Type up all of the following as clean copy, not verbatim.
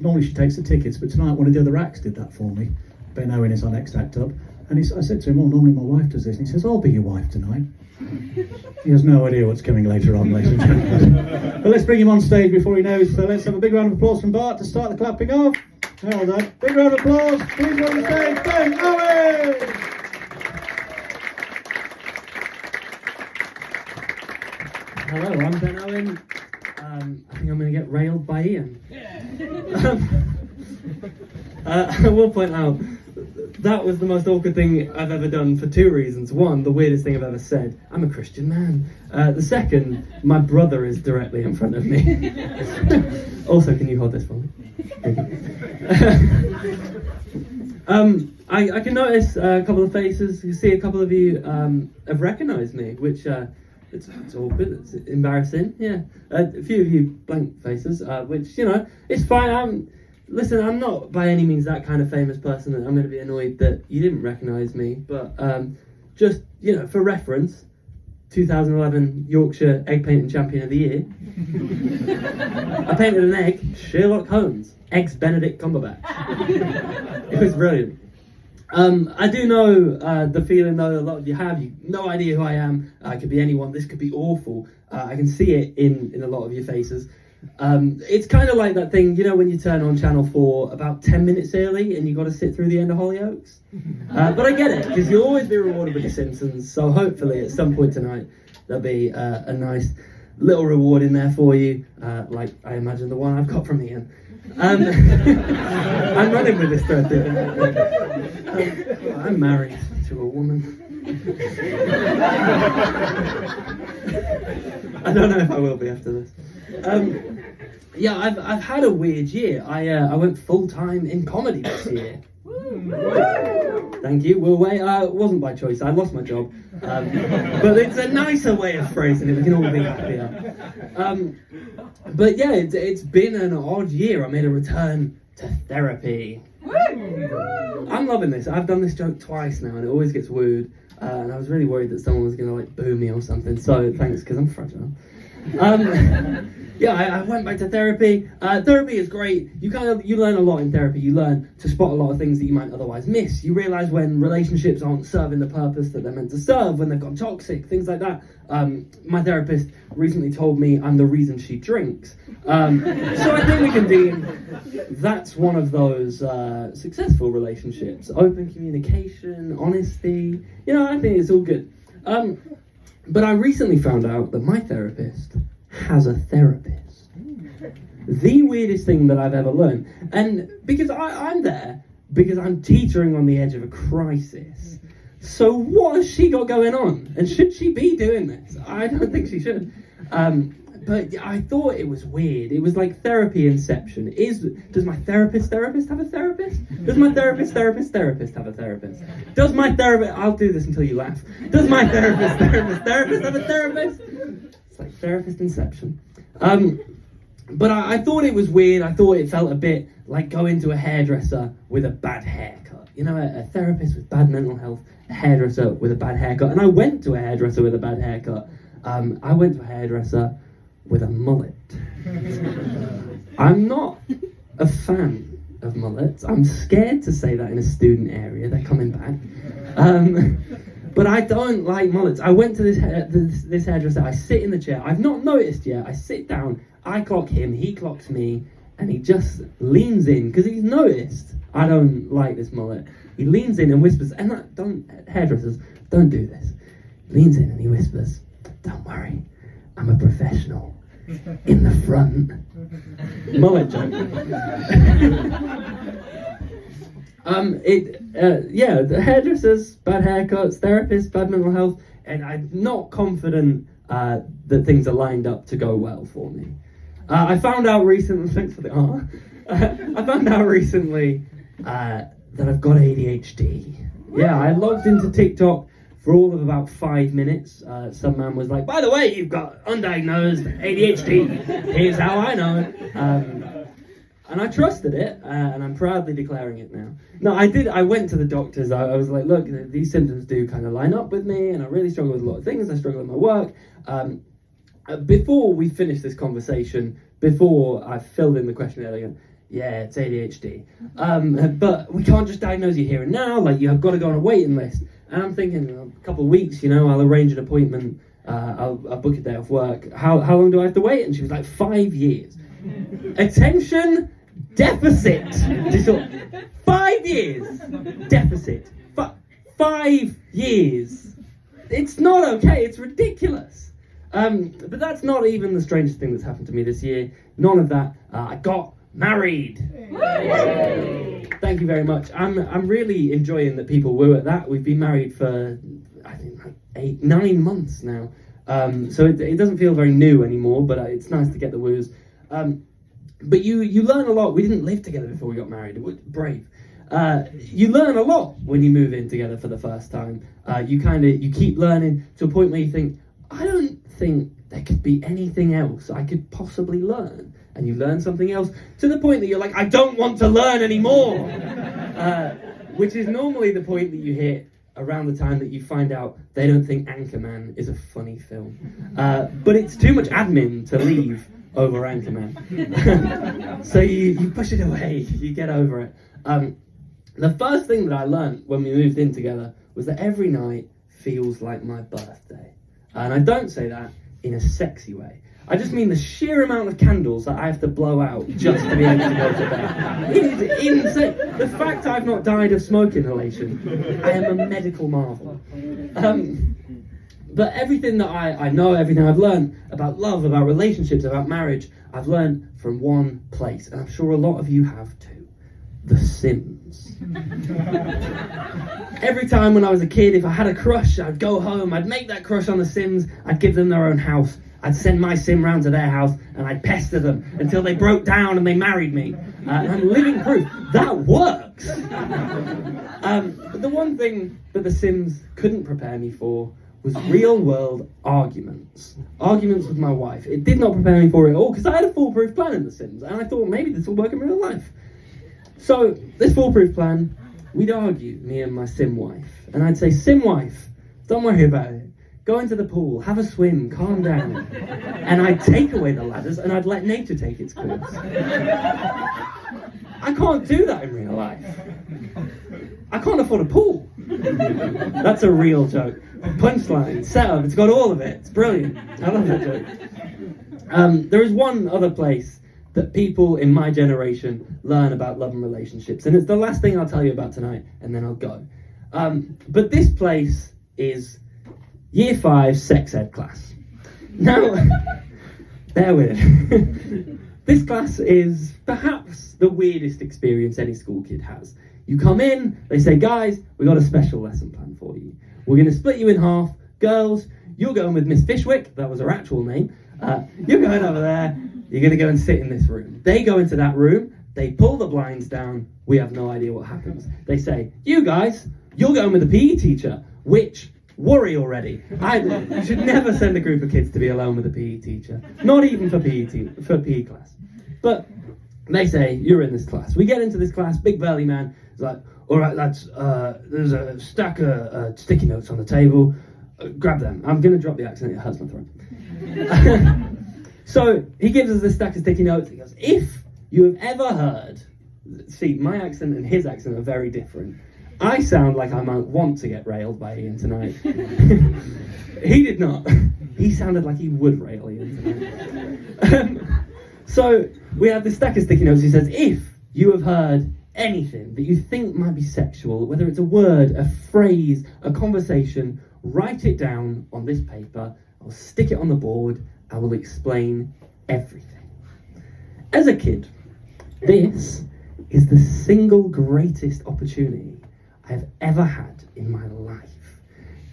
Normally she takes the tickets, but tonight one of the other acts did that for me. Ben Owen is our next act up. And I said to him, normally my wife does this. And he says, I'll be your wife tonight. He has no idea what's coming later on, ladies and gentlemen. But let's bring him on stage before he knows. So let's have a big round of applause from Bart to start the clapping off. Well done. Big round of applause. Please welcome on stage, Ben Owen! Hello, I'm Ben Owen. I think I'm going to get railed by Ian. I will point out, that was the most awkward thing I've ever done for two reasons. One, the weirdest thing I've ever said. I'm a Christian man. The second, my brother is directly in front of me. Also, can you hold this for me? Thank you. I can notice a couple of faces. You see a couple of you have recognised me, which it's all good. It's embarrassing. Yeah, a few of you blank faces, which it's fine. Listen, I'm not by any means that kind of famous person that I'm going to be annoyed that you didn't recognise me. But just for reference, 2011 Yorkshire Egg Painting Champion of the Year. I painted an egg, Sherlock Holmes, ex-Benedict Cumberbatch. It was brilliant. I do know the feeling though a lot of you have. You no idea who I am. I could be anyone. This could be awful. I can see it in a lot of your faces. It's kind of like that thing, when you turn on Channel 4 about 10 minutes early and you got to sit through the end of Hollyoaks. But I get it, because you'll always be rewarded with The Simpsons, so hopefully at some point tonight there'll be a nice little reward in there for you, like I imagine the one I've got from Ian. I'm running with this thread. I'm married to a woman. I don't know if I will be after this. I've had a weird year. I went full time in comedy this year. Thank you. We're away. It wasn't by choice. I lost my job, but it's a nicer way of phrasing it. We can all be happier. But yeah, it's been an odd year. I made a return to therapy. I'm loving this. I've done this joke twice now, and it always gets wooed. And I was really worried that someone was going to boo me or something. So thanks, because I'm fragile. I went back to therapy. Therapy is great. You learn a lot in therapy. You learn to spot a lot of things that you might otherwise miss. You realise when relationships aren't serving the purpose that they're meant to serve, when they've gone toxic, things like that. My therapist recently told me I'm the reason she drinks. So I think we can deem that's one of those successful relationships. Open communication, honesty. I think it's all good. But I recently found out that my therapist has a therapist. The weirdest thing that I've ever learned. And because I'm there, because I'm teetering on the edge of a crisis. So what has she got going on? And should she be doing this? I don't think she should. But I thought it was weird. It was like therapy inception. Does my therapist have a therapist? Does my therapist have a therapist? Does my therapist... I'll do this until you laugh. Does my therapist have a therapist? It's like therapist inception. But I thought it was weird. I thought it felt a bit like going to a hairdresser with a bad haircut. A therapist with bad mental health, a hairdresser with a bad haircut. And I went to a hairdresser with a bad haircut. I went to a hairdresser with a mullet. I'm not a fan of mullets. I'm scared to say that in a student area. They're coming back. But I don't like mullets. I went to this hairdresser. I sit in the chair. I've not noticed yet. I sit down. I clock him. He clocks me. And he just leans in because he's noticed I don't like this mullet. He leans in and whispers, and hairdressers don't do this. He leans in and he whispers, "Don't worry, I'm a professional." In the front. Mullet joke. The hairdressers, bad haircuts, therapists, bad mental health, and I'm not confident that things are lined up to go well for me. I found out recently, thanks for the art, I found out recently that I've got ADHD. Yeah, I logged into TikTok for all of about 5 minutes. Some man was like, "By the way, you've got undiagnosed ADHD. Here's how I know it." And I trusted it, and I'm proudly declaring it now. No, I went to the doctors. I was like, "Look, these symptoms do kind of line up with me, and I really struggle with a lot of things. I struggle with my work." Before we finish this conversation, before I filled in the questionnaire again, yeah, it's ADHD. But we can't just diagnose you here and now, like you have got to go on a waiting list. And I'm thinking, a couple of weeks, I'll arrange an appointment, I'll book a day off work. How long do I have to wait? And she was like, 5 years. Attention deficit disorder. 5 years. Deficit. 5 years. It's not okay, it's ridiculous. But that's not even the strangest thing that's happened to me this year. None of that. I got married. Thank you very much. I'm really enjoying that people woo at that. We've been married for, I think, like 9 months now. So it doesn't feel very new anymore, but it's nice to get the woos. But you learn a lot. We didn't live together before we got married. It was brave. You learn a lot when you move in together for the first time. You keep learning to a point where you think, I don't think there could be anything else I could possibly learn. And you learn something else to the point that you're like, I don't want to learn anymore. Which is normally the point that you hit around the time that you find out they don't think Anchorman is a funny film. But it's too much admin to leave over Anchorman. So you push it away, you get over it. The first thing that I learned when we moved in together was that every night feels like my birthday. And I don't say that in a sexy way. I just mean the sheer amount of candles that I have to blow out just to be able to go to bed. It is insane. The fact I've not died of smoke inhalation, I am a medical marvel. But everything that I know, everything I've learned about love, about relationships, about marriage, I've learned from one place. And I'm sure a lot of you have too. The Sims. Every time when I was a kid, if I had a crush, I'd go home, I'd make that crush on the Sims, I'd give them their own house, I'd send my Sim round to their house, and I'd pester them until they broke down and they married me. And I'm living proof that works. But the one thing that the Sims couldn't prepare me for was real-world arguments. Arguments with my wife. It did not prepare me for it at all, because I had a foolproof plan in The Sims, and I thought maybe this will work in real life. So, this foolproof plan, we'd argue, me and my Sim wife. And I'd say, Sim wife, don't worry about it. Go into the pool, have a swim, calm down. And I'd take away the ladders and I'd let nature take its course. I can't do that in real life. I can't afford a pool. That's a real joke. Punchline, setup, it's got all of it. It's brilliant. I love that joke. There is one other place that people in my generation learn about love and relationships, and it's the last thing I'll tell you about tonight, and then I'll go. But this place is Year 5 sex ed class. Now, bear with it. This class is perhaps the weirdest experience any school kid has. You come in, they say, guys, we got a special lesson plan for you. We're going to split you in half. Girls, you're going with Miss Fishwick, that was her actual name. You're going over there, you're going to go and sit in this room. They go into that room, they pull the blinds down, we have no idea what happens. They say, you guys, you're going with the PE teacher, which, worry already. I should never send a group of kids to be alone with a PE teacher. Not even for PE class. But they say, you're in this class. We get into this class, big burly man is like, all right, lads, there's a stack of sticky notes on the table. Grab them. I'm going to drop the accent, it hurts my throat. So he gives us this stack of sticky notes. He goes, if you have ever heard, see, my accent and his accent are very different. I sound like I might want to get railed by Ian tonight. He did not. He sounded like he would rail Ian tonight. So we have this stack of sticky notes. He says, if you have heard anything that you think might be sexual, whether it's a word, a phrase, a conversation, write it down on this paper. I'll stick it on the board. I will explain everything. As a kid, this is the single greatest opportunity I have ever had in my life.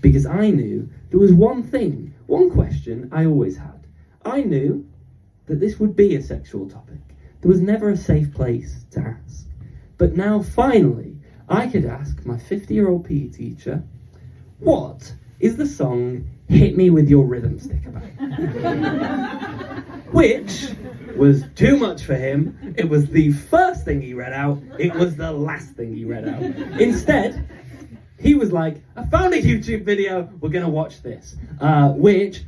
Because I knew there was one thing, one question I always had. I knew that this would be a sexual topic. There was never a safe place to ask. But now, finally, I could ask my 50-year-old PE teacher, what is the song Hit Me With Your Rhythm Stick about? Which was too much for him. It was the first thing he read out. It was the last thing he read out. Instead, he was like, I found a YouTube video, we're going to watch this. Which,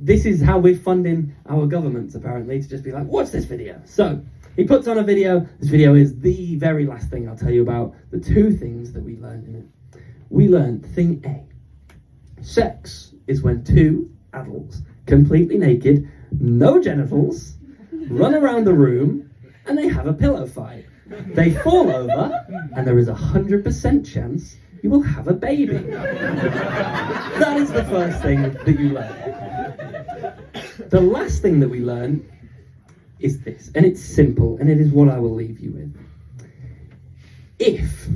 this is how we're funding our governments, apparently, to just be like, watch this video. So, He puts on a video. This video is the very last thing I'll tell you about the 2 things that we learned in it. We learned thing A. Sex is when 2 adults, completely naked, no genitals, run around the room and they have a pillow fight. They fall over and there is 100% chance you will have a baby. That is the first thing that you learn. The last thing that we learn is this, and it's simple, and it is what I will leave you with. If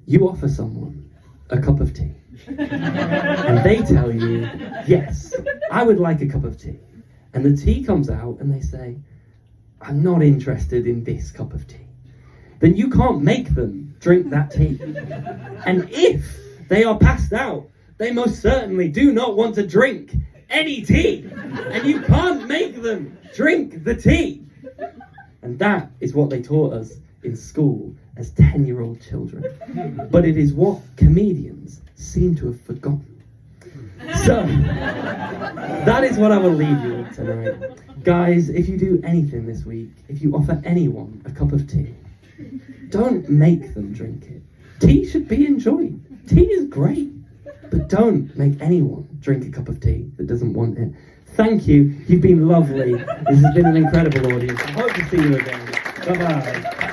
you offer someone a cup of tea, and they tell you, yes, I would like a cup of tea, and the tea comes out and they say, I'm not interested in this cup of tea, then you can't make them drink that tea. And if they are passed out, they most certainly do not want to drink any tea, and you can't make them drink the tea. And that is what they taught us in school as 10-year-old children. But it is what comedians seem to have forgotten. So, that is what I will leave you with tonight. Guys, if you do anything this week, if you offer anyone a cup of tea, don't make them drink it. Tea should be enjoyed. Tea is great. But don't make anyone drink a cup of tea that doesn't want it. Thank you. You've been lovely. This has been an incredible audience. I hope to see you again. Bye-bye.